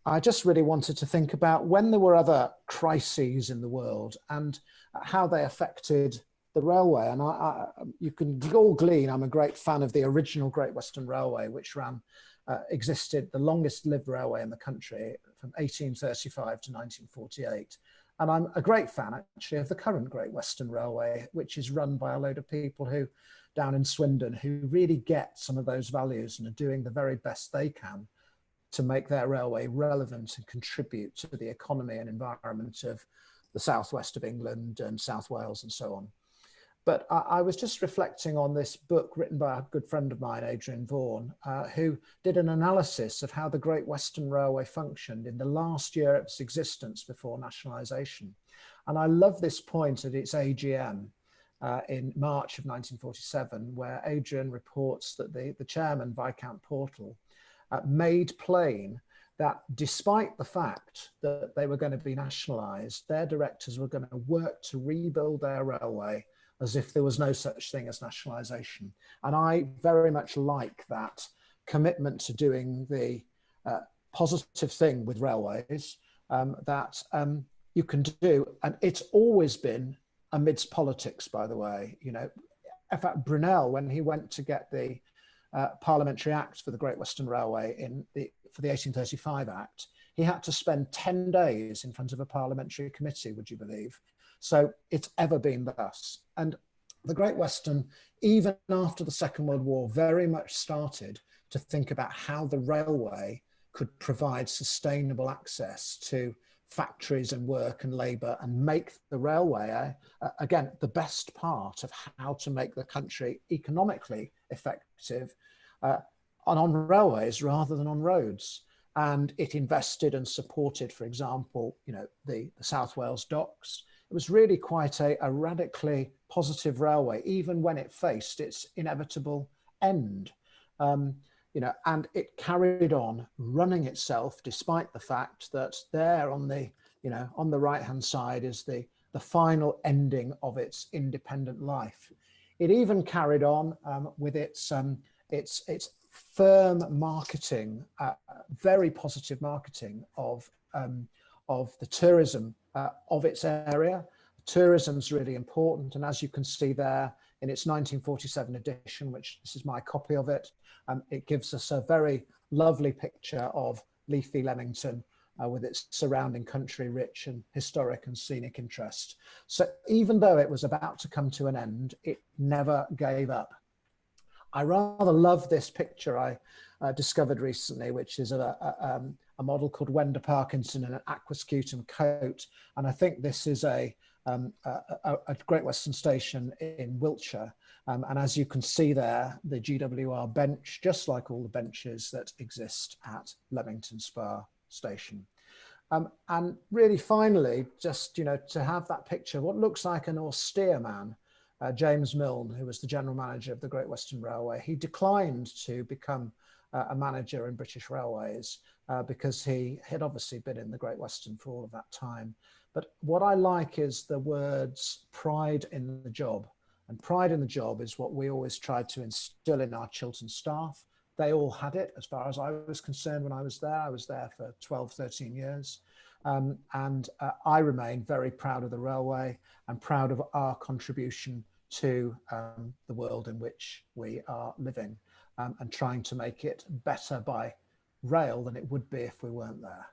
I just really wanted to think about when there were other crises in the world and how they affected the railway. And you can all glean, I'm a great fan of the original Great Western Railway, which existed, the longest lived railway in the country from 1835 to 1948. And I'm a great fan, actually, of the current Great Western Railway, which is run by a load of people who, down in Swindon, who really get some of those values and are doing the very best they can to make their railway relevant and contribute to the economy and environment of the southwest of England and South Wales and so on. But I was just reflecting on this book written by a good friend of mine, Adrian Vaughan, who did an analysis of how the Great Western Railway functioned in the last year of its existence before nationalisation. And I love this point at its AGM in March of 1947, where Adrian reports that the chairman, Viscount Portal, made plain that despite the fact that they were going to be nationalised, their directors were going to work to rebuild their railway as if there was no such thing as nationalisation. And I very much like that commitment to doing the positive thing with railways that you can do. And it's always been amidst politics, by the way. You know, in fact, Brunel, when he went to get the Parliamentary Act for the Great Western Railway for the 1835 Act, he had to spend 10 days in front of a parliamentary committee, would you believe? So it's ever been thus. And the Great Western, even after the Second World War, very much started to think about how the railway could provide sustainable access to factories and work and labour and make the railway, again, the best part of how to make the country economically effective on railways rather than on roads. And it invested and supported, for example, you know, the South Wales docks. It was really quite a radically positive railway, even when it faced its inevitable end. You know, and it carried on running itself despite the fact that there on the, you know, on the right-hand side is the final ending of its independent life. It even carried on with its firm marketing, very positive marketing of the tourism of its area. Tourism's really important, and as you can see there in its 1947 edition, which this is my copy of it, it gives us a very lovely picture of leafy Leamington with its surrounding country, rich and historic and scenic interest. So even though it was about to come to an end, it never gave up. I rather love this picture I discovered recently, which is a model called Wenda Parkinson in an aquascutum coat. And I think this is a Great Western station in Wiltshire. And as you can see there, the GWR bench, just like all the benches that exist at Leamington Spa station. And really finally, just, you know, to have that picture, what looks like an austere man, James Milne, who was the general manager of the Great Western Railway. He declined to become a manager in British Railways because he had obviously been in the Great Western for all of that time. But what I like is the words pride in the job. And pride in the job is what we always tried to instill in our Chiltern staff. They all had it as far as I was concerned when I was there. I was there for 12, 13 years. And I remain very proud of the railway and proud of our contribution to the world in which we are living and trying to make it better by rail than it would be if we weren't there.